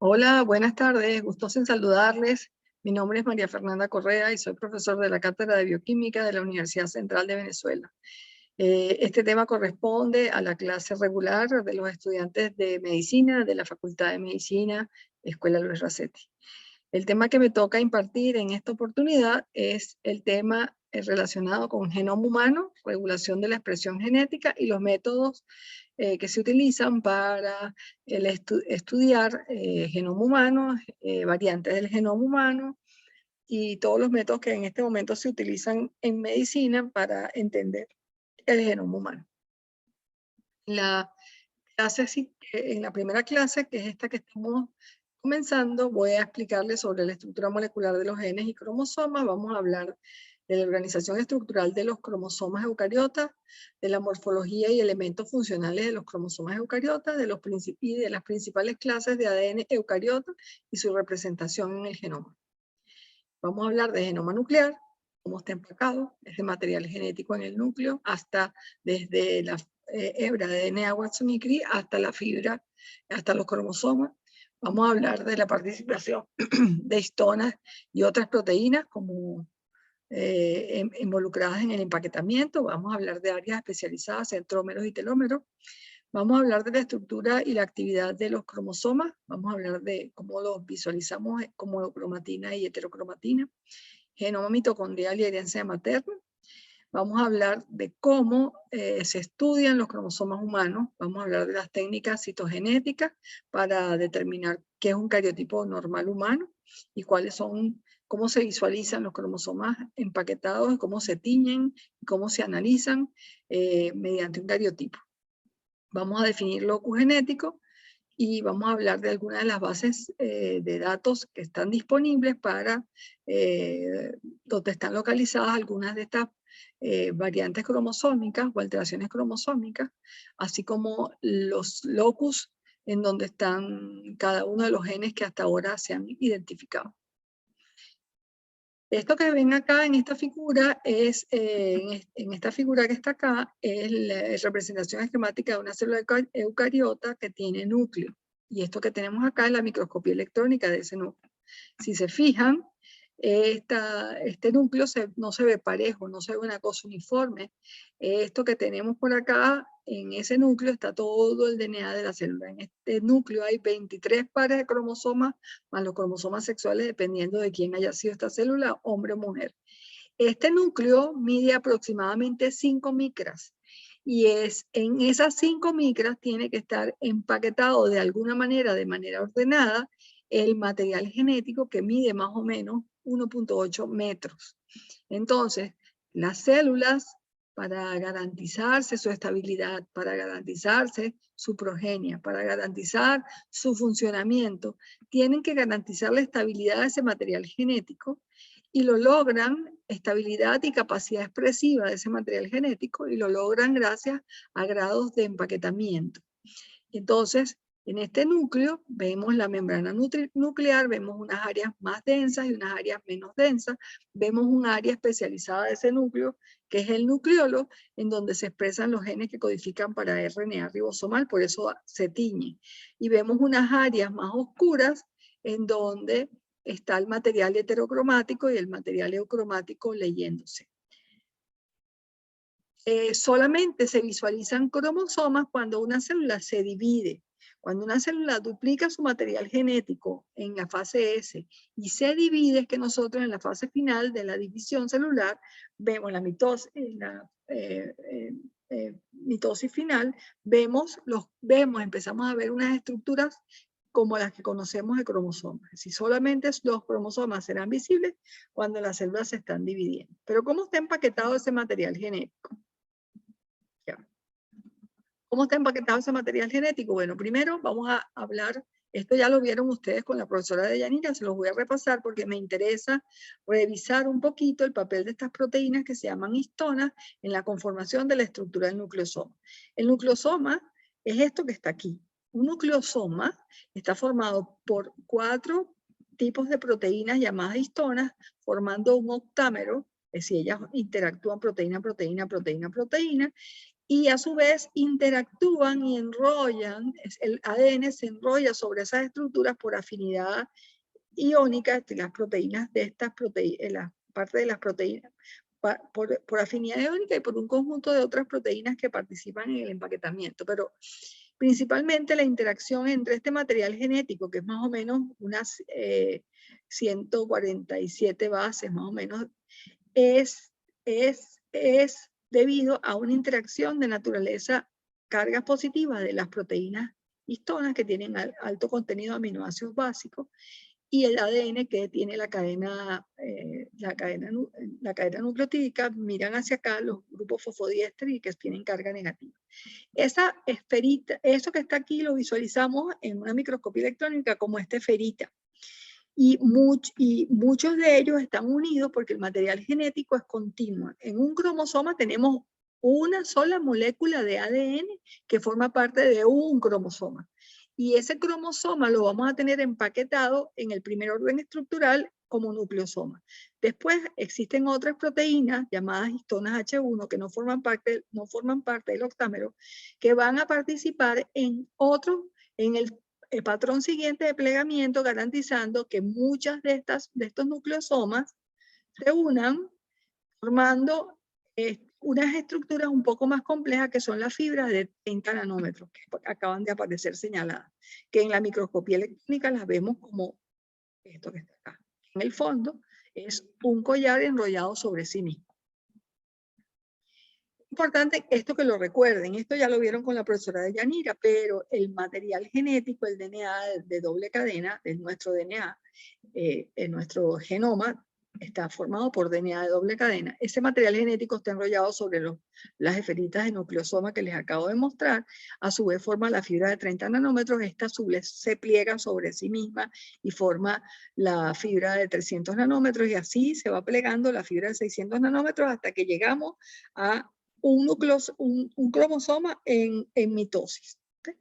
Hola, buenas tardes, gustoso en saludarles. Mi nombre es María Fernanda Correa y soy profesor de la Cátedra de Bioquímica de la Universidad Central de Venezuela. Este tema corresponde a la clase regular de los estudiantes de Medicina de la Facultad de Medicina, Escuela Luis Racetti. El tema que me toca impartir en esta oportunidad es el tema relacionado con genoma humano, regulación de la expresión genética y los métodos que se utilizan para estudiar genoma humano, variantes del genoma humano y todos los métodos que en este momento se utilizan en medicina para entender el genoma humano. La en la primera clase, que es esta que estamos comenzando, voy a explicarles sobre la estructura molecular de los genes y cromosomas. Vamos a hablar de la organización estructural de los cromosomas eucariotas, de la morfología y elementos funcionales de los cromosomas eucariotas, de las principales clases de ADN eucariota y su representación en el genoma. Vamos a hablar de genoma nuclear, cómo está empacado, ese material genético en el núcleo, hasta desde la hebra de DNA Watson-Crick hasta la fibra, hasta los cromosomas. Vamos a hablar de la participación de histonas y otras proteínas como involucradas en el empaquetamiento. Vamos a hablar de áreas especializadas, centrómeros y telómeros. Vamos a hablar de la estructura y la actividad de los cromosomas. Vamos a hablar de cómo los visualizamos como cromatina y heterocromatina, genoma mitocondrial y herencia materna. Vamos a hablar de cómo se estudian los cromosomas humanos. Vamos a hablar de las técnicas citogenéticas para determinar qué es un cariotipo normal humano y cómo se visualizan los cromosomas empaquetados, cómo se tiñen, cómo se analizan mediante un cariotipo. Vamos a definir locus genético y vamos a hablar de algunas de las bases de datos que están disponibles para donde están localizadas algunas de estas variantes cromosómicas o alteraciones cromosómicas, así como los locus en donde están cada uno de los genes que hasta ahora se han identificado. Esto que ven acá en esta figura en esta figura que está acá, es la representación esquemática de una célula eucariota que tiene núcleo. Y esto que tenemos acá es la microscopía electrónica de ese núcleo. Si se fijan, este núcleo no se ve parejo, no se ve una cosa uniforme. Esto que tenemos por acá, en ese núcleo está todo el DNA de la célula. En este núcleo hay 23 pares de cromosomas, más los cromosomas sexuales, dependiendo de quién haya sido esta célula, hombre o mujer. Este núcleo mide aproximadamente 5 micras. Y en esas 5 micras tiene que estar empaquetado de alguna manera, de manera ordenada, el material genético que mide más o menos 1.8 metros. Entonces, las células, para garantizarse su estabilidad, para garantizarse su progenia, para garantizar su funcionamiento, tienen que garantizar la estabilidad de ese material genético y lo logran, estabilidad y capacidad expresiva de ese material genético, y lo logran gracias a grados de empaquetamiento. Entonces, en este núcleo vemos la membrana nuclear, vemos unas áreas más densas y unas áreas menos densas, vemos un área especializada de ese núcleo, que es el nucleolo, en donde se expresan los genes que codifican para RNA ribosomal, por eso se tiñe. Y vemos unas áreas más oscuras, en donde está el material heterocromático y el material eucromático leyéndose. Solamente se visualizan cromosomas cuando una célula se divide. Cuando una célula duplica su material genético en la fase S y se divide, es que nosotros en la fase final de la división celular vemos la mitosis, mitosis final, empezamos a ver unas estructuras como las que conocemos de cromosomas. Si solamente los cromosomas serán visibles cuando las células se están dividiendo. Pero ¿cómo está empaquetado ese material genético? ¿Cómo está empaquetado ese material genético? Bueno, primero vamos a hablar, esto ya lo vieron ustedes con la profesora Deyanira, se los voy a repasar porque me interesa revisar un poquito el papel de estas proteínas que se llaman histonas en la conformación de la estructura del nucleosoma. El nucleosoma es esto que está aquí. Un nucleosoma está formado por 4 tipos de proteínas llamadas histonas, formando un octámero, es decir, ellas interactúan proteína, proteína, proteína, proteína, y a su vez interactúan y enrollan, el ADN se enrolla sobre esas estructuras por afinidad iónica, las proteínas de estas proteínas, la parte de las proteínas, por afinidad iónica y por un conjunto de otras proteínas que participan en el empaquetamiento, pero principalmente la interacción entre este material genético, que es más o menos unas 147 bases, más o menos, es debido a una interacción de naturaleza cargas positivas de las proteínas histonas que tienen alto contenido de aminoácidos básicos y el ADN que tiene la cadena nucleotídica. Miran hacia acá los grupos fosfodiéster y que tienen carga negativa. Esa esferita, eso que está aquí lo visualizamos en una microscopía electrónica como esta esferita. Y muchos de ellos están unidos porque el material genético es continuo. En un cromosoma tenemos una sola molécula de ADN que forma parte de un cromosoma. Y ese cromosoma lo vamos a tener empaquetado en el primer orden estructural como nucleosoma. Después existen otras proteínas llamadas histonas H1 que no forman parte del octámero, que van a participar en el patrón siguiente de plegamiento, garantizando que muchas de estos nucleosomas se unan formando unas estructuras un poco más complejas que son las fibras de 30 nanómetros que acaban de aparecer señaladas, que en la microscopía electrónica las vemos como esto que está acá. En el fondo es un collar enrollado sobre sí mismo. Importante esto que lo recuerden, esto ya lo vieron con la profesora de Yanira, pero el material genético, el DNA de doble cadena, de nuestro DNA, en nuestro genoma, está formado por DNA de doble cadena. Ese material genético está enrollado sobre las esferitas de nucleosoma que les acabo de mostrar. A su vez forma la fibra de 30 nanómetros. Esta a su vez se pliega sobre sí misma y forma la fibra de 300 nanómetros. Y así se va plegando la fibra de 600 nanómetros hasta que llegamos a un cromosoma en mitosis. ¿Okay?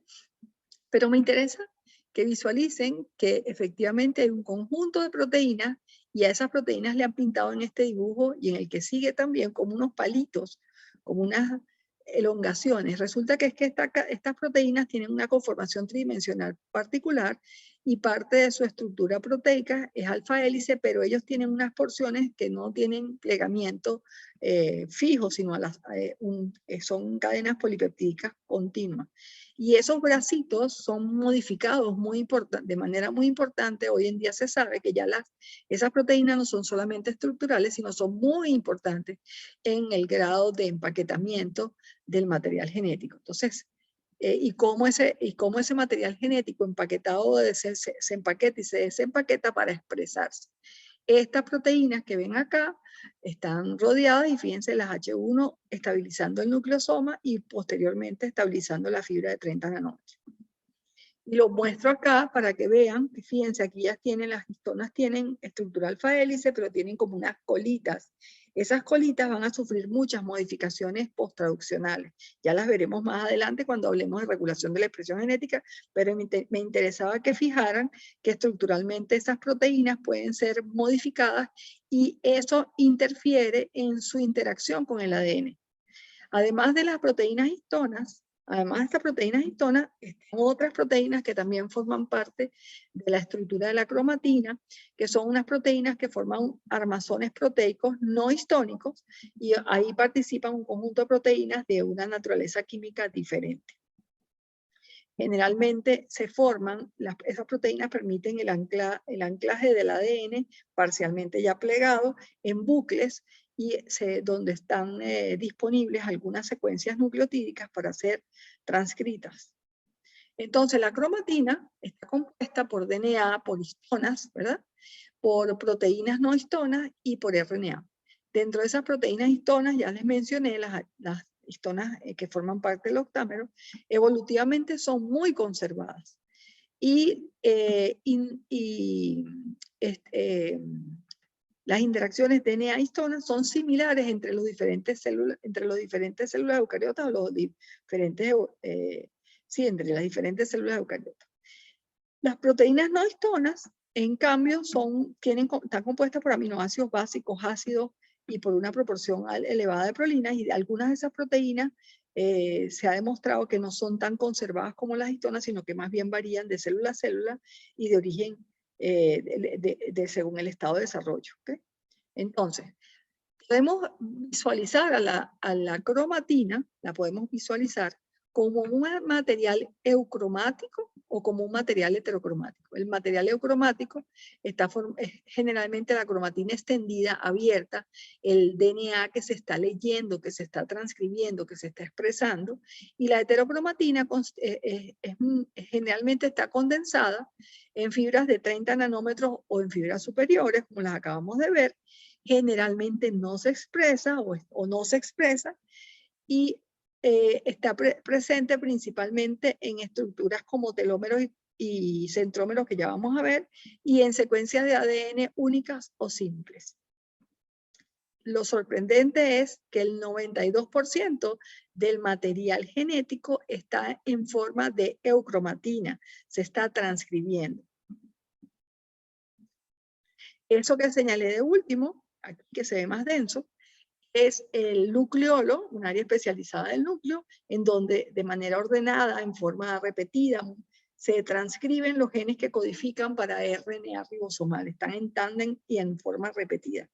Pero me interesa que visualicen que efectivamente hay un conjunto de proteínas y a esas proteínas le han pintado en este dibujo y en el que sigue también como unos palitos, como unas elongaciones. Resulta que es que estas proteínas tienen una conformación tridimensional particular y parte de su estructura proteica es alfa hélice, pero ellos tienen unas porciones que no tienen plegamiento fijo, sino son cadenas polipeptídicas continuas. Y esos bracitos son modificados de manera muy importante. Hoy en día se sabe que ya esas proteínas no son solamente estructurales, sino son muy importantes en el grado de empaquetamiento del material genético. Entonces, y cómo ese material genético empaquetado se empaqueta y se desempaqueta para expresarse. Estas proteínas que ven acá están rodeadas y fíjense las H1 estabilizando el nucleosoma y posteriormente estabilizando la fibra de 30 nanómetros. Y lo muestro acá para que vean, que fíjense, aquí las histonas tienen estructura alfa hélice, pero tienen como unas colitas. Esas colitas van a sufrir muchas modificaciones posttraduccionales. Ya las veremos más adelante cuando hablemos de regulación de la expresión genética, pero me interesaba que fijaran que estructuralmente esas proteínas pueden ser modificadas y eso interfiere en su interacción con el ADN. Además de las proteínas histonas, además de estas proteínas histonas, están otras proteínas que también forman parte de la estructura de la cromatina, que son unas proteínas que forman armazones proteicos no histónicos, y ahí participan un conjunto de proteínas de una naturaleza química diferente. Generalmente se forman, esas proteínas permiten el anclaje del ADN parcialmente ya plegado en bucles y donde están disponibles algunas secuencias nucleotídicas para ser transcritas. Entonces la cromatina está compuesta por DNA, por histonas, ¿verdad? Por proteínas no histonas y por RNA. Dentro de esas proteínas histonas, ya les mencioné, las histonas que forman parte del octámero, evolutivamente son muy conservadas. Y las interacciones DNA-histonas son similares entre las diferentes células eucariotas o los diferentes, entre las diferentes células eucariotas. Las proteínas no histonas, en cambio, están compuestas por aminoácidos básicos, ácidos y por una proporción elevada de prolinas, y algunas de esas proteínas se ha demostrado que no son tan conservadas como las histonas, sino que más bien varían de célula a célula y de origen según el estado de desarrollo. ¿Okay? Entonces, podemos visualizar a la cromatina, la podemos visualizar como un material eucromático o como un material heterocromático. El material eucromático es generalmente la cromatina extendida, abierta, el DNA que se está leyendo, que se está transcribiendo, que se está expresando, y la heterocromatina generalmente está condensada en fibras de 30 nanómetros o en fibras superiores, como las acabamos de ver. Generalmente no se expresa o no se expresa y está presente principalmente en estructuras como telómeros y centrómeros que ya vamos a ver y en secuencias de ADN únicas o simples. Lo sorprendente es que el 92% del material genético está en forma de eucromatina, se está transcribiendo. Eso que señalé de último, aquí que se ve más denso, es el nucleolo, un área especializada del núcleo, en donde de manera ordenada, en forma repetida, se transcriben los genes que codifican para RNA ribosomal. Están en tándem y en forma repetida.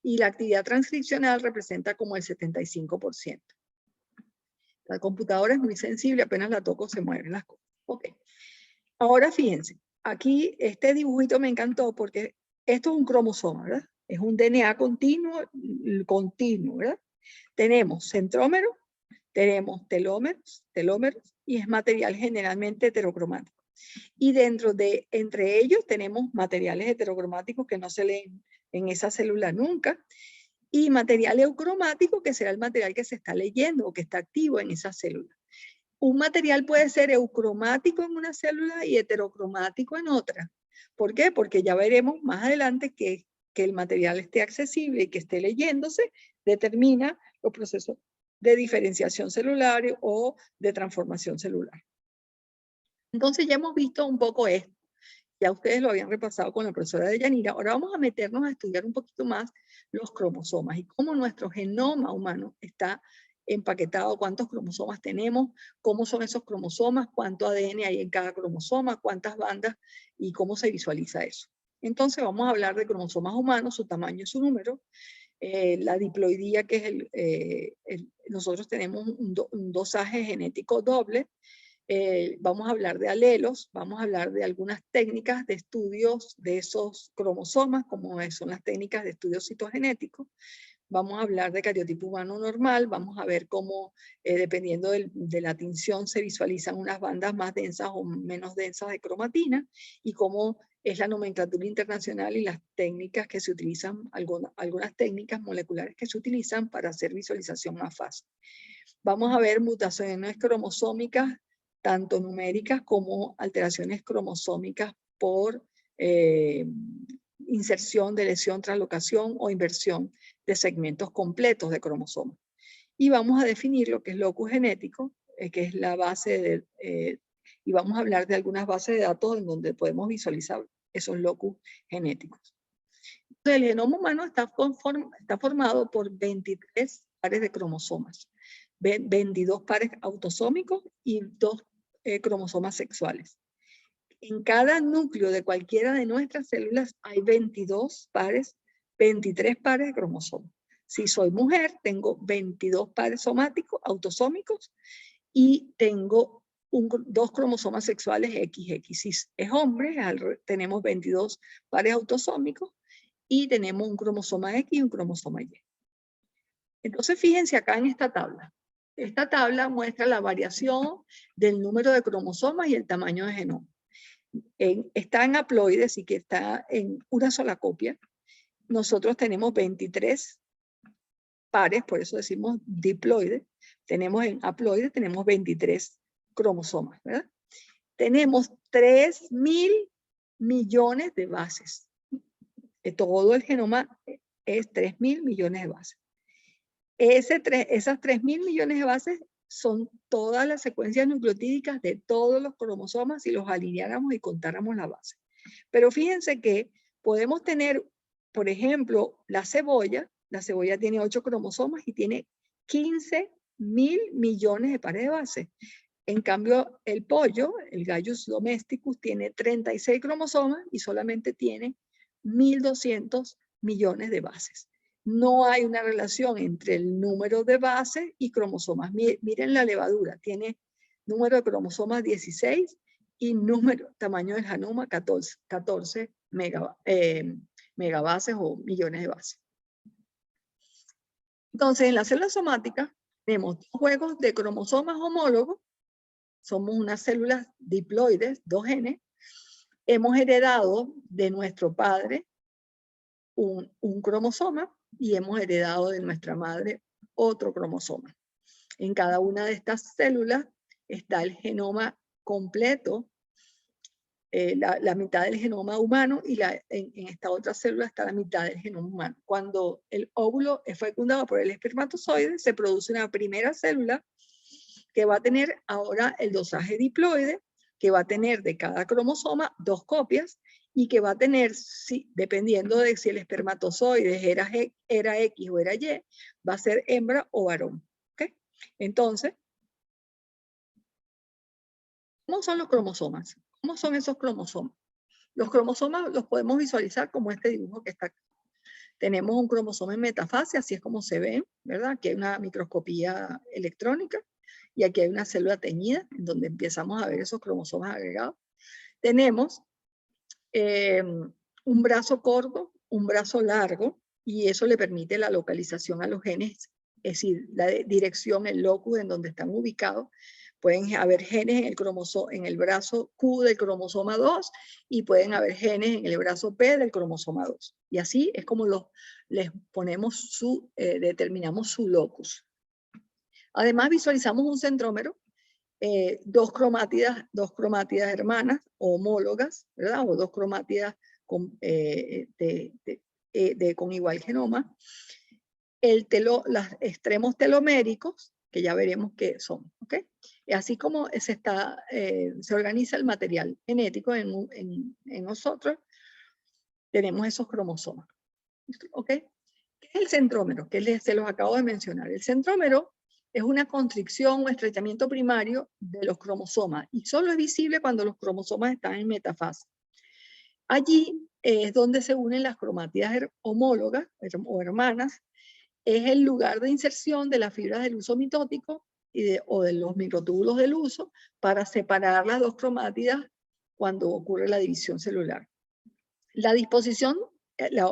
Y la actividad transcripcional representa como el 75%. La computadora es muy sensible, apenas la toco se mueven las cosas. Ok. Ahora fíjense, aquí este dibujito me encantó porque esto es un cromosoma, ¿verdad? Es un DNA continuo, ¿verdad? Tenemos centrómeros, tenemos telómeros, y es material generalmente heterocromático. Y entre ellos tenemos materiales heterocromáticos que no se leen en esa célula nunca, y material eucromático que será el material que se está leyendo o que está activo en esa célula. Un material puede ser eucromático en una célula y heterocromático en otra. ¿Por qué? Porque ya veremos más adelante que el material esté accesible y que esté leyéndose determina los procesos de diferenciación celular o de transformación celular. Entonces ya hemos visto un poco esto. Ya ustedes lo habían repasado con la profesora Deyanira. Ahora vamos a meternos a estudiar un poquito más los cromosomas y cómo nuestro genoma humano está empaquetado, cuántos cromosomas tenemos, cómo son esos cromosomas, cuánto ADN hay en cada cromosoma, cuántas bandas y cómo se visualiza eso. Entonces vamos a hablar de cromosomas humanos, su tamaño y su número. La diploidía, que es nosotros tenemos un dosaje genético doble. Vamos a hablar de alelos, vamos a hablar de algunas técnicas de estudios de esos cromosomas, como son las técnicas de estudio citogenético. Vamos a hablar de cariotipo humano normal, vamos a ver cómo, dependiendo de la tinción, se visualizan unas bandas más densas o menos densas de cromatina, y cómo es la nomenclatura internacional y las técnicas que se utilizan, algunas técnicas moleculares que se utilizan para hacer visualización más fácil. Vamos a ver mutaciones cromosómicas, tanto numéricas como alteraciones cromosómicas por inserción, deleción, translocación o inversión de segmentos completos de cromosomas. Y vamos a definir lo que es locus genético, que es la base y vamos a hablar de algunas bases de datos en donde podemos visualizar esos locus genéticos. Entonces, el genoma humano está formado por 23 pares de cromosomas, 22 pares autosómicos y 2 cromosomas sexuales. En cada núcleo de cualquiera de nuestras células hay 23 pares de cromosomas. Si soy mujer, tengo 22 pares somáticos, autosómicos, y tengo 2 cromosomas sexuales XX. Si es hombre, tenemos 22 pares autosómicos y tenemos un cromosoma X y un cromosoma Y. Entonces, fíjense acá en esta tabla. Esta tabla muestra la variación del número de cromosomas y el tamaño de genoma. Está en haploide, así que está en una sola copia. Nosotros tenemos 23 pares, por eso decimos diploide. Tenemos en haploide, tenemos 23 cromosomas, ¿verdad? Tenemos 3.000 millones de bases. Todo el genoma es 3.000 millones de bases. Esas 3.000 millones de bases son todas las secuencias nucleotídicas de todos los cromosomas si los alineáramos y contáramos la base. Pero fíjense que podemos tener, por ejemplo, la cebolla tiene 8 cromosomas y tiene 15 1000 millones de pares de bases. En cambio, el pollo, el Gallus domesticus, tiene 36 cromosomas y solamente tiene 1200 millones de bases. No hay una relación entre el número de bases y cromosomas. Miren la levadura, tiene número de cromosomas 16 y tamaño del genoma 14 megabases o millones de bases. Entonces, en la célula somática tenemos dos juegos de cromosomas homólogos. Somos unas células diploides, dos genes. Hemos heredado de nuestro padre un cromosoma y hemos heredado de nuestra madre otro cromosoma. En cada una de estas células está el genoma completo, la mitad del genoma humano, y en esta otra célula está la mitad del genoma humano. Cuando el óvulo es fecundado por el espermatozoide, se produce una primera célula que va a tener ahora el dosaje diploide, que va a tener de cada cromosoma 2 copias, y que va a tener, dependiendo de si el espermatozoide era X o era Y, va a ser hembra o varón. ¿Okay? Entonces, ¿cómo son los cromosomas? ¿Cómo son esos cromosomas? Los cromosomas los podemos visualizar como este dibujo que está acá. Tenemos un cromosoma en metafase, así es como se ven, ¿verdad? Aquí hay una microscopía electrónica y aquí hay una célula teñida en donde empezamos a ver esos cromosomas agregados. Tenemos un brazo corto, un brazo largo, y eso le permite la localización a los genes, es decir, la dirección, el locus en donde están ubicados. Pueden haber genes en el brazo Q del cromosoma 2 y pueden haber genes en el brazo P del cromosoma 2. Y así es como les ponemos determinamos su locus. Además visualizamos un centrómero, dos cromátidas hermanas o homólogas, ¿verdad? O dos cromátidas con igual genoma. Los extremos teloméricos, que ya veremos qué son, ¿ok? Así como se organiza el material genético en nosotros, tenemos esos cromosomas, ¿ok? ¿Qué es el centrómero? Que se los acabo de mencionar. El centrómero es una constricción o estrechamiento primario de los cromosomas y solo es visible cuando los cromosomas están en metafase. Allí es donde se unen las cromátidas homólogas o hermanas. Es el lugar de inserción de las fibras del uso mitótico o de los microtúbulos del uso para separar las dos cromátidas cuando ocurre la división celular. La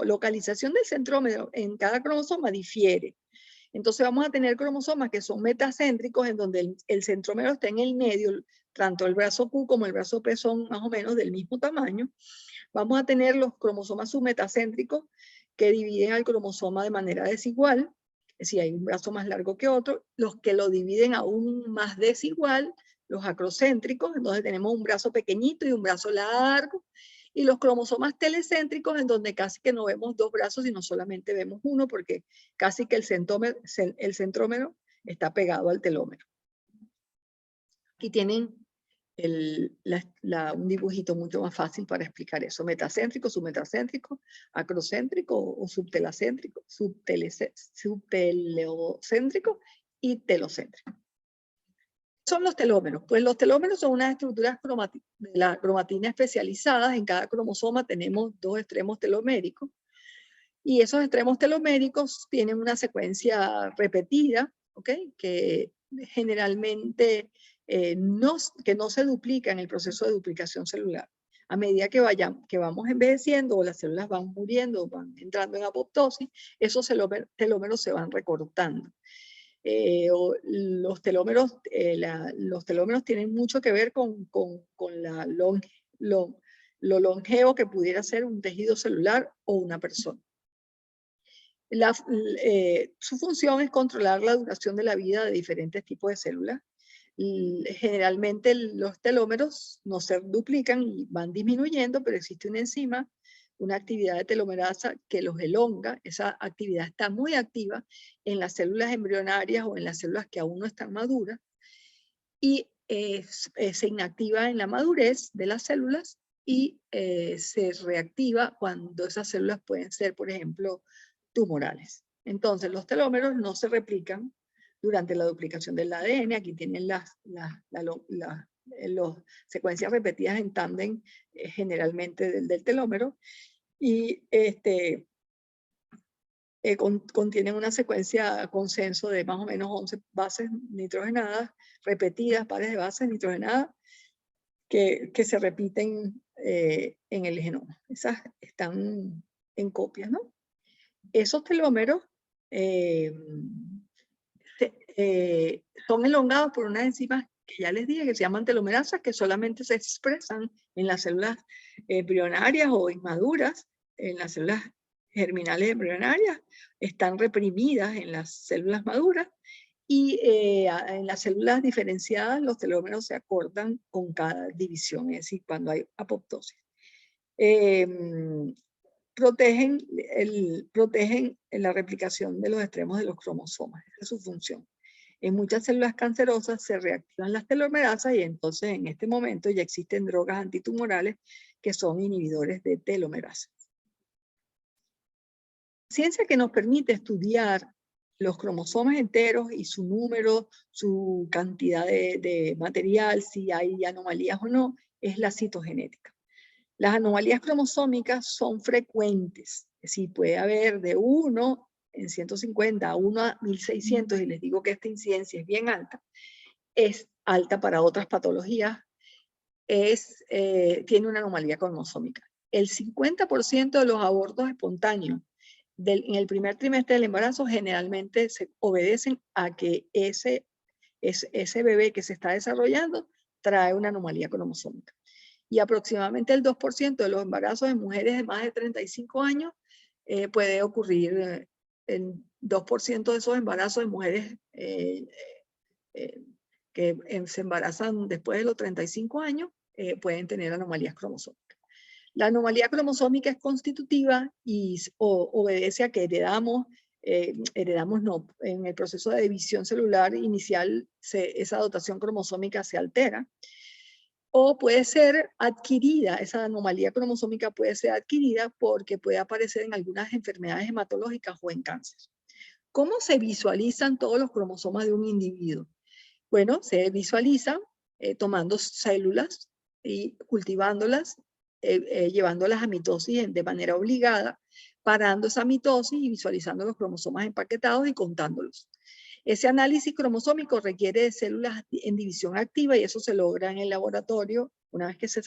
localización del centrómero en cada cromosoma difiere. Entonces vamos a tener cromosomas que son metacéntricos, en donde el centrómero está en el medio, tanto el brazo Q como el brazo P son más o menos del mismo tamaño. Vamos a tener los cromosomas submetacéntricos que dividen al cromosoma de manera desigual, es decir, hay un brazo más largo que otro. Los que lo dividen aún más desigual, los acrocéntricos, entonces tenemos un brazo pequeñito y un brazo largo. Y los cromosomas telecéntricos, en donde casi que no vemos dos brazos, sino solamente vemos uno, porque casi que el centrómero está pegado al telómero. Aquí tienen un dibujito mucho más fácil para explicar eso. Metacéntrico, submetacéntrico, acrocéntrico o subtelocéntrico y telocéntrico. Son los telómeros. Pues los telómeros son unas estructuras de la cromatina especializadas. En cada cromosoma tenemos dos extremos teloméricos. Y esos extremos teloméricos tienen una secuencia repetida, ¿ok? Que generalmente no se duplica en el proceso de duplicación celular. A medida que vamos envejeciendo o las células van muriendo, van entrando en apoptosis, esos telómeros se van recortando. Los telómeros tienen mucho que ver con lo longevo que pudiera ser un tejido celular o una persona. Su función es controlar la duración de la vida de diferentes tipos de células. Generalmente los telómeros no se duplican y van disminuyendo, pero existe una enzima, una actividad de telomerasa que los elonga. Esa actividad está muy activa en las células embrionarias o en las células que aún no están maduras y se inactiva en la madurez de las células y se reactiva cuando esas células pueden ser, por ejemplo, tumorales. Entonces los telómeros no se replican durante la duplicación del ADN. Aquí tienen las secuencias repetidas en tándem, generalmente del telómero, y contienen una secuencia consenso de más o menos 11 bases nitrogenadas, repetidas, pares de bases nitrogenadas, que se repiten en el genoma. Esas están en copias, ¿no? Esos telómeros son elongados por unas enzimas que ya les dije, que se llaman telomerasas, que solamente se expresan en las células embrionarias o inmaduras, en las células germinales embrionarias, están reprimidas en las células maduras, y en las células diferenciadas los telómeros se acortan con cada división, es decir, cuando hay apoptosis. Protegen la replicación de los extremos de los cromosomas, esa es su función. En muchas células cancerosas se reactivan las telomerasas y entonces en este momento ya existen drogas antitumorales que son inhibidores de telomerasas. Ciencia que nos permite estudiar los cromosomas enteros y su número, su cantidad de material, si hay anomalías o no, es la citogenética. Las anomalías cromosómicas son frecuentes, es decir, puede haber de 1 en 150 a 1 a 1600, y les digo que esta incidencia es bien alta, es alta para otras patologías, tiene una anomalía cromosómica. El 50% de los abortos espontáneos en el primer trimestre del embarazo generalmente se obedecen a que ese bebé que se está desarrollando trae una anomalía cromosómica. Y aproximadamente el 2% de los embarazos de mujeres de más de 35 años puede ocurrir en 2% de esos embarazos de mujeres que se embarazan después de los 35 años pueden tener anomalías cromosómicas. La anomalía cromosómica es constitutiva y obedece a que heredamos no, en el proceso de división celular inicial esa dotación cromosómica se altera, o puede ser adquirida, esa anomalía cromosómica puede ser adquirida porque puede aparecer en algunas enfermedades hematológicas o en cáncer. ¿Cómo se visualizan todos los cromosomas de un individuo? Bueno, se visualizan tomando células y cultivándolas, llevándolas a mitosis de manera obligada, parando esa mitosis y visualizando los cromosomas empaquetados y contándolos. Ese análisis cromosómico requiere de células en división activa y eso se logra en el laboratorio una vez que se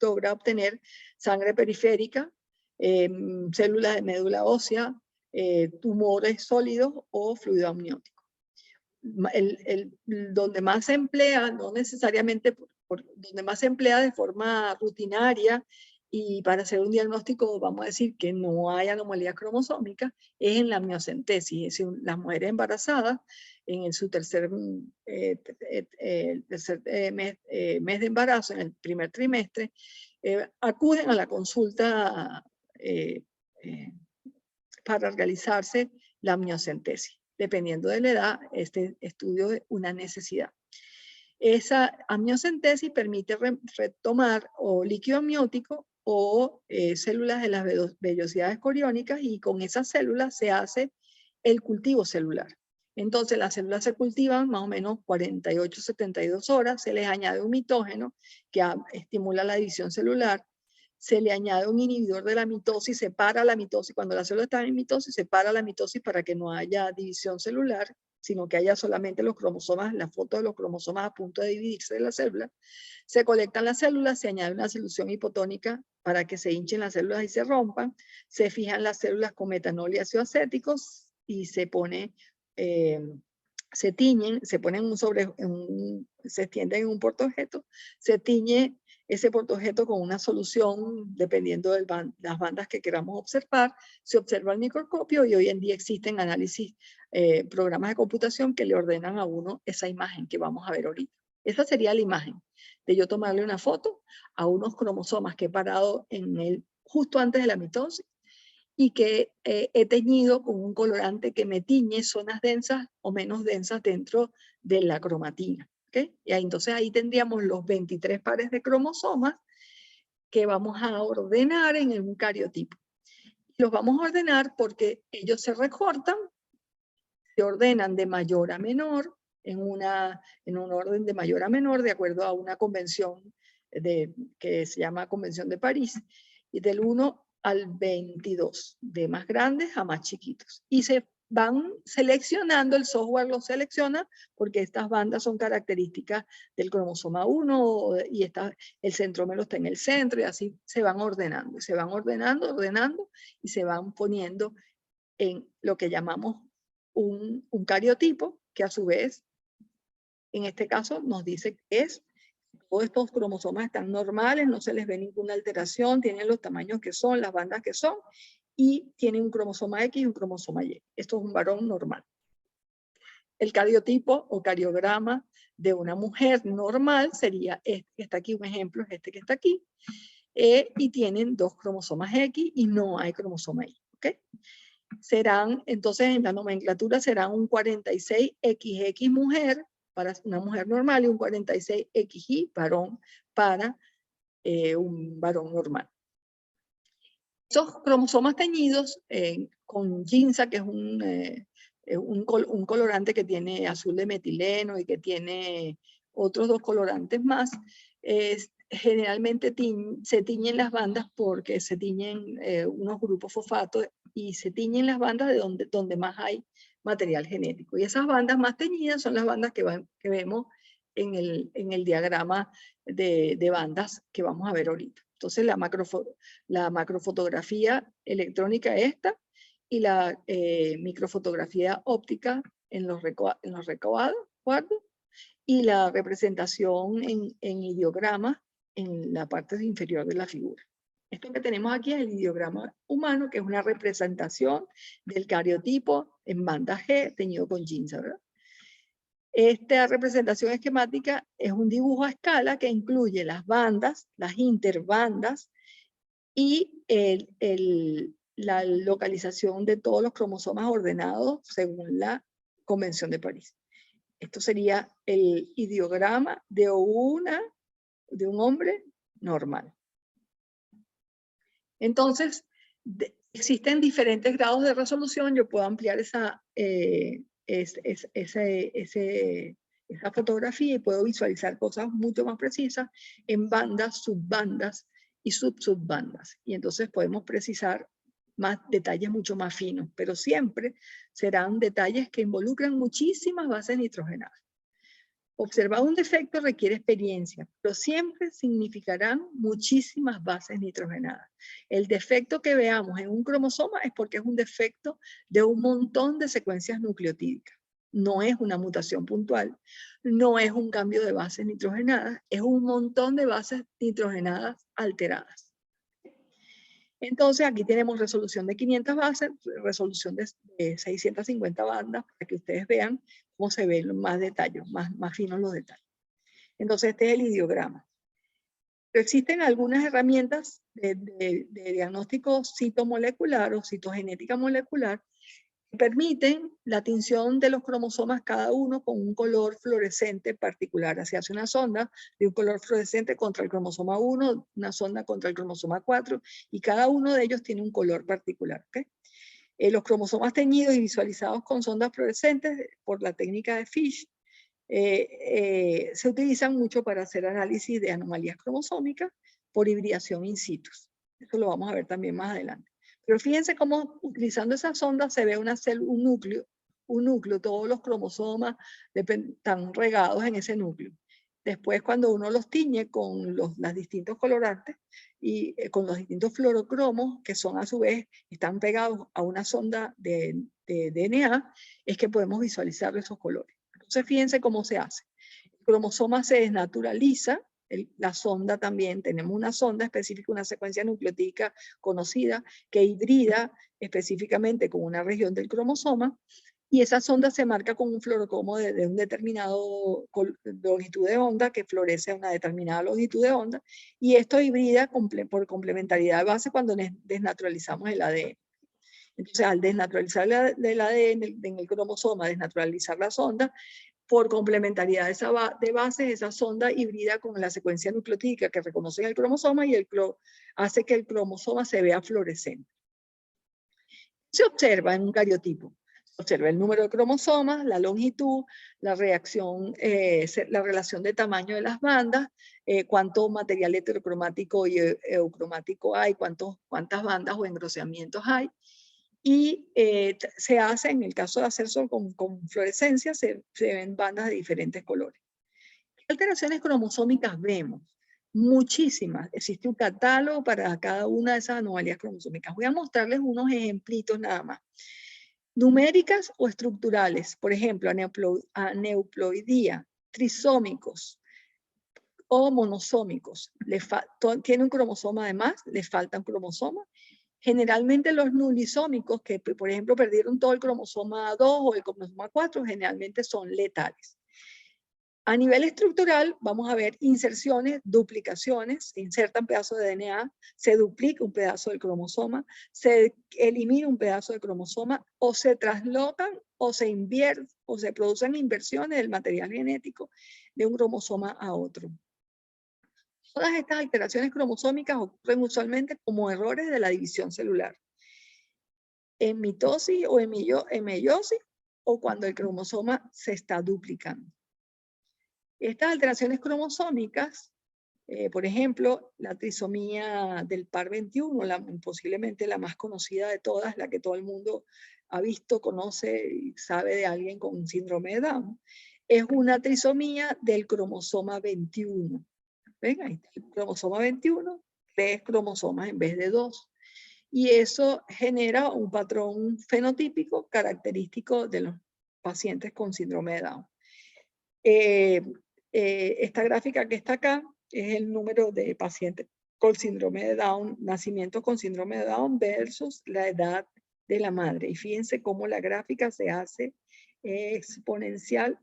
logra obtener sangre periférica, células de médula ósea, tumores sólidos o fluido amniótico. Donde más se emplea, no necesariamente, donde más se emplea de forma rutinaria y para hacer un diagnóstico, vamos a decir que no hay anomalías cromosómicas, es en la amniocentesis, es decir, las mujeres embarazadas en su tercer mes de embarazo, en el primer trimestre, acuden a la consulta para realizarse la amniocentesis. Dependiendo de la edad, este estudio es una necesidad. Esa amniocentesis permite retomar o líquido amniótico o células de las vellosidades coriónicas, y con esas células se hace el cultivo celular. Entonces las células se cultivan más o menos 48-72 horas, se les añade un mitógeno que estimula la división celular, se le añade un inhibidor de la mitosis, se para la mitosis, cuando la célula está en mitosis, se para la mitosis para que no haya división celular, sino que haya solamente los cromosomas, la foto de los cromosomas a punto de dividirse de la célula. Se colectan las células, se añade una solución hipotónica para que se hinchen las células y se rompan, se fijan las células con metanol y ácido acético y se pone, se tiñen, se ponen se extienden en un portaobjeto, se tiñe ese portaobjeto con una solución, dependiendo de las bandas que queramos observar, se observa al microscopio y hoy en día existen análisis, programas de computación que le ordenan a uno esa imagen que vamos a ver ahorita. Esa sería la imagen de yo tomarle una foto a unos cromosomas que he parado justo antes de la mitosis y que he teñido con un colorante que me tiñe zonas densas o menos densas dentro de la cromatina. ¿Okay? Y entonces ahí tendríamos los 23 pares de cromosomas que vamos a ordenar en un cariotipo. Los vamos a ordenar porque ellos se recortan se ordenan de mayor a menor, en un orden de mayor a menor, de acuerdo a una convención que se llama Convención de París, y del 1 al 22, de más grandes a más chiquitos. Y se van seleccionando, el software los selecciona, porque estas bandas son características del cromosoma 1, y el centrómero está en el centro, y así se van ordenando, ordenando, y se van poniendo en lo que llamamos un cariotipo, que a su vez, en este caso, nos dice que todos estos cromosomas están normales, no se les ve ninguna alteración, tienen los tamaños que son, las bandas que son, y tienen un cromosoma X y un cromosoma Y. Esto es un varón normal. El cariotipo o cariograma de una mujer normal sería este que está aquí, un ejemplo es este que está aquí, y tienen 2 cromosomas X y no hay cromosoma Y. ¿Okay? Serán, entonces en la nomenclatura serán un 46XX mujer para una mujer normal y un 46XY varón para un varón normal. Esos cromosomas teñidos con ginza, que es un colorante que tiene azul de metileno y que tiene otros 2 colorantes más, generalmente se tiñen las bandas porque se tiñen unos grupos fosfatos y se tiñen las bandas de donde más hay material genético. Y esas bandas más teñidas son las bandas que vemos en el diagrama de bandas que vamos a ver ahorita. Entonces la macrofotografía electrónica esta y la microfotografía óptica en los recuadros y la representación en ideogramas en la parte inferior de la figura. Esto que tenemos aquí es el ideograma humano, que es una representación del cariotipo en banda G teñido con ginza, ¿verdad? Esta representación esquemática es un dibujo a escala que incluye las bandas, las interbandas y la localización de todos los cromosomas ordenados según la Convención de París. Esto sería el ideograma de un hombre normal. Entonces, existen diferentes grados de resolución. Yo puedo ampliar esa fotografía y puedo visualizar cosas mucho más precisas en bandas, subbandas y subbandas. Y entonces podemos precisar más detalles mucho más finos, pero siempre serán detalles que involucran muchísimas bases nitrogenadas. Observar un defecto requiere experiencia, pero siempre significarán muchísimas bases nitrogenadas. El defecto que veamos en un cromosoma es porque es un defecto de un montón de secuencias nucleotídicas. No es una mutación puntual, no es un cambio de bases nitrogenadas, es un montón de bases nitrogenadas alteradas. Entonces aquí tenemos resolución de 500 bases, resolución de 650 bandas, para que ustedes vean cómo se ven más detalles, más finos los detalles. Entonces este es el ideograma. Pero existen algunas herramientas de diagnóstico citomolecular o citogenética molecular que permiten la tinción de los cromosomas cada uno con un color fluorescente particular. Se hace una sonda de un color fluorescente contra el cromosoma 1, una sonda contra el cromosoma 4, y cada uno de ellos tiene un color particular. ¿Okay? Los cromosomas teñidos y visualizados con sondas fluorescentes por la técnica de Fish se utilizan mucho para hacer análisis de anomalías cromosómicas por hibridación in situ. Esto lo vamos a ver también más adelante. Pero fíjense cómo utilizando esa sonda se ve un núcleo, todos los cromosomas están regados en ese núcleo. Después, cuando uno los tiñe con los distintos colorantes y con los distintos fluorocromos, que son a su vez, están pegados a una sonda de DNA, es que podemos visualizar esos colores. Entonces, fíjense cómo se hace. El cromosoma se desnaturaliza, la sonda también, tenemos una sonda específica, una secuencia nucleotídica conocida que hibrida específicamente con una región del cromosoma, y esa sonda se marca con un fluorocromo de un determinado longitud de onda que florece a una determinada longitud de onda, y esto hibrida por complementariedad de base cuando desnaturalizamos el ADN. Entonces, al desnaturalizar el ADN en el cromosoma, desnaturalizar la sonda, por complementariedad de bases, esa sonda hibrida con la secuencia nucleotídica que reconoce el cromosoma y hace que el cromosoma se vea fluorescente. Se observa en un cariotipo. Observa el número de cromosomas, la longitud, la reacción, la relación de tamaño de las bandas, cuánto material heterocromático y eucromático hay, cuántas bandas o engrosamientos hay. Y se hace, en el caso de hacer sol con fluorescencia, se ven bandas de diferentes colores. ¿Qué alteraciones cromosómicas vemos? Muchísimas. Existe un catálogo para cada una de esas anomalías cromosómicas. Voy a mostrarles unos ejemplitos nada más. Numéricas o estructurales, por ejemplo, aneuploidía, trisómicos o monosómicos. Tiene un cromosoma de más, le falta un cromosoma. Generalmente los nulisómicos, que por ejemplo perdieron todo el cromosoma 2 o el cromosoma 4, generalmente son letales. A nivel estructural, vamos a ver inserciones, duplicaciones, se insertan pedazos de DNA, se duplica un pedazo del cromosoma, se elimina un pedazo del cromosoma, o se traslocan, o se invierten, o se producen inversiones del material genético de un cromosoma a otro. Todas estas alteraciones cromosómicas ocurren usualmente como errores de la división celular. En mitosis o en meiosis, o cuando el cromosoma se está duplicando. Estas alteraciones cromosómicas, por ejemplo, la trisomía del par 21, posiblemente la más conocida de todas, la que todo el mundo ha visto, conoce y sabe de alguien con síndrome de Down, es una trisomía del cromosoma 21. ¿Ven? Ahí está el cromosoma 21, 3 cromosomas en vez de 2. Y eso genera un patrón fenotípico característico de los pacientes con síndrome de Down. Esta gráfica que está acá es el número de pacientes con síndrome de Down, nacimiento con síndrome de Down versus la edad de la madre. Y fíjense cómo la gráfica se hace exponencial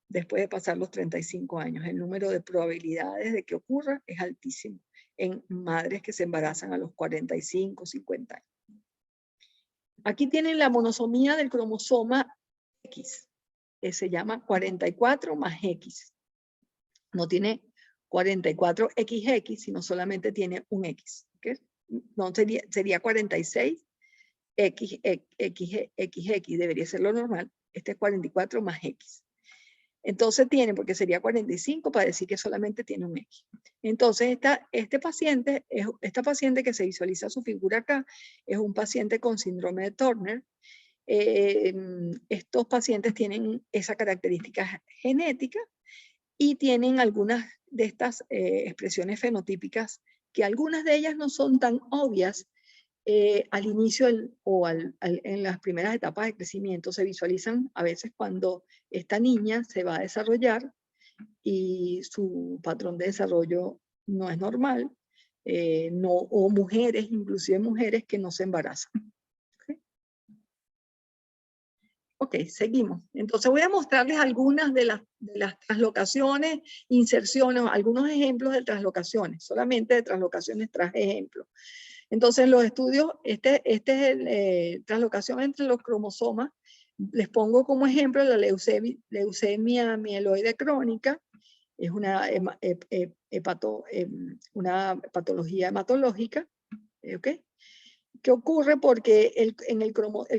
después de pasar los 35 años. El número de probabilidades de que ocurra es altísimo en madres que se embarazan a los 45, 50 años. Aquí tienen la monosomía del cromosoma X. Se llama 44 más X. No tiene 44XX, sino solamente tiene un X. ¿Okay? No sería 46 XX, debería ser lo normal. Este es 44 más X. Entonces tiene, porque sería 45 para decir que solamente tiene un X. Entonces esta paciente que se visualiza su figura acá, es un paciente con síndrome de Turner. Estos pacientes tienen esa característica genética y tienen algunas de estas expresiones fenotípicas, que algunas de ellas no son tan obvias al inicio en las primeras etapas de crecimiento. Se visualizan a veces cuando esta niña se va a desarrollar y su patrón de desarrollo no es normal, o mujeres, inclusive mujeres que no se embarazan. Ok, seguimos. Entonces voy a mostrarles algunas de las translocaciones, inserciones, algunos ejemplos de translocaciones. Solamente de translocaciones traje ejemplos. Entonces los estudios, este es el translocación entre los cromosomas. Les pongo como ejemplo la leucemia mieloide crónica. Es una patología hematológica. ¿Okay? ¿Qué ocurre? Porque el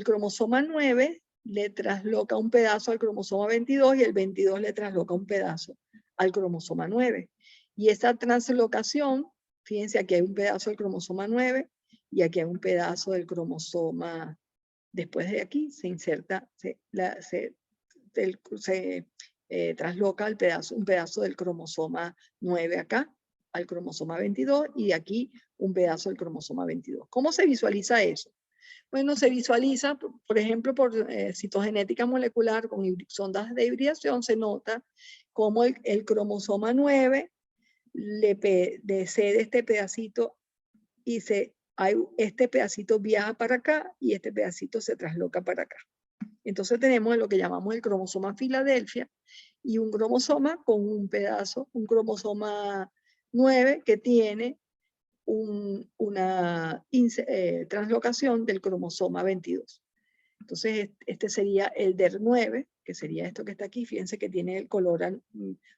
cromosoma 9 le trasloca un pedazo al cromosoma 22 y el 22 le trasloca un pedazo al cromosoma 9. Y esa translocación, fíjense, aquí hay un pedazo del cromosoma 9 y aquí hay un pedazo del cromosoma, después de aquí se inserta, se trasloca un pedazo del cromosoma 9 acá al cromosoma 22 y de aquí un pedazo del cromosoma 22. ¿Cómo se visualiza eso? Bueno, se visualiza, por ejemplo, por citogenética molecular con sondas de hibridación, se nota cómo el cromosoma 9 le cede este pedacito y este pedacito viaja para acá y este pedacito se trasloca para acá. Entonces tenemos lo que llamamos el cromosoma Filadelfia y un cromosoma con un pedazo, un cromosoma 9 que tiene una translocación del cromosoma 22. Entonces este sería el DER9, que sería esto que está aquí. Fíjense que tiene el color,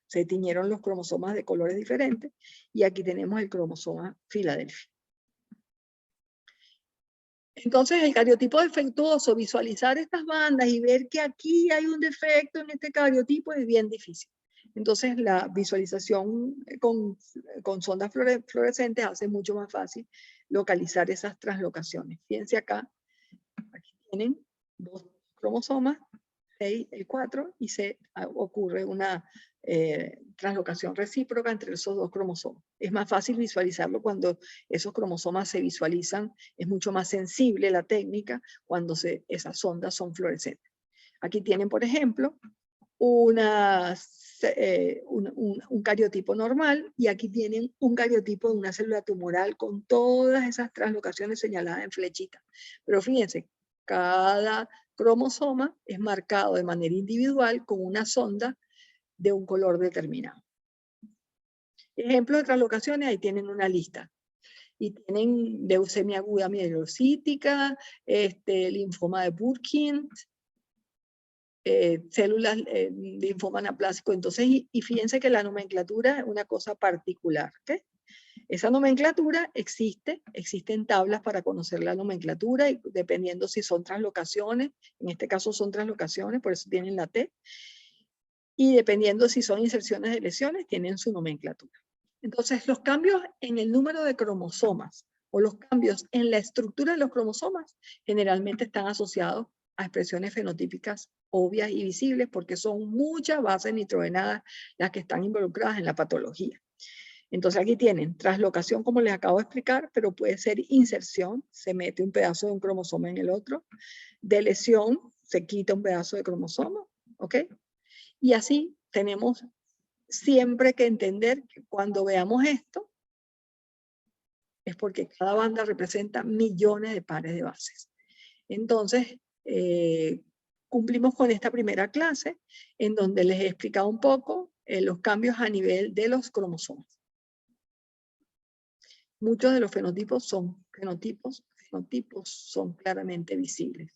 se tiñeron los cromosomas de colores diferentes y aquí tenemos el cromosoma Filadelfia. Entonces, el cariotipo defectuoso, visualizar estas bandas y ver que aquí hay un defecto en este cariotipo es bien difícil. Entonces, la visualización con sondas fluorescentes hace mucho más fácil localizar esas translocaciones. Fíjense acá, aquí tienen 2 cromosomas, 6, el 4, y se ocurre una translocación recíproca entre esos 2 cromosomas. Es más fácil visualizarlo cuando esos cromosomas se visualizan, es mucho más sensible la técnica cuando esas ondas son fluorescentes. Aquí tienen, por ejemplo, un cariotipo normal, y aquí tienen un cariotipo de una célula tumoral con todas esas translocaciones señaladas en flechita. Pero fíjense, cada cromosoma es marcado de manera individual con una sonda de un color determinado. Ejemplos de translocaciones, ahí tienen una lista. Y tienen leucemia aguda mielocítica, linfoma de Burkitt, células linfoma anaplásico. Entonces, y fíjense que la nomenclatura es una cosa particular, ¿okay? Esa nomenclatura existen tablas para conocer la nomenclatura, y dependiendo si son translocaciones, en este caso son translocaciones, por eso tienen la T, y dependiendo si son inserciones de lesiones, tienen su nomenclatura. Entonces, los cambios en el número de cromosomas o los cambios en la estructura de los cromosomas generalmente están asociados a expresiones fenotípicas obvias y visibles, porque son muchas bases nitrogenadas las que están involucradas en la patología. Entonces aquí tienen translocación, como les acabo de explicar, pero puede ser inserción, se mete un pedazo de un cromosoma en el otro, de lesión, se quita un pedazo de cromosoma, ¿ok? Y así tenemos siempre que entender que cuando veamos esto, es porque cada banda representa millones de pares de bases. Entonces, cumplimos con esta primera clase, en donde les he explicado un poco los cambios a nivel de los cromosomas. Muchos de los fenotipos son claramente visibles.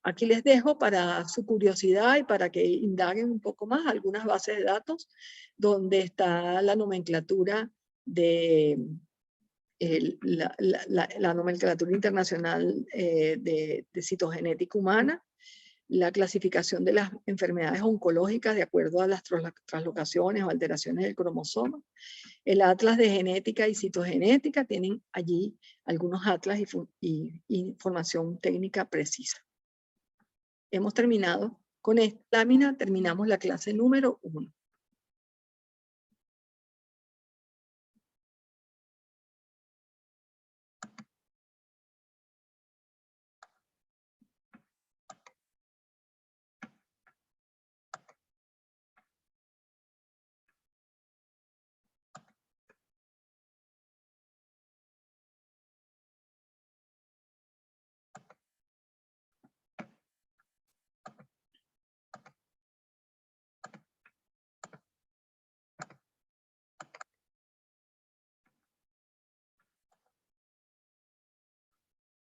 Aquí les dejo para su curiosidad y para que indaguen un poco más algunas bases de datos donde está la nomenclatura de la nomenclatura internacional de citogenética humana, la clasificación de las enfermedades oncológicas de acuerdo a las translocaciones o alteraciones del cromosoma, el atlas de genética y citogenética, tienen allí algunos atlas y información técnica precisa. Hemos terminado con esta lámina, terminamos la clase número 1.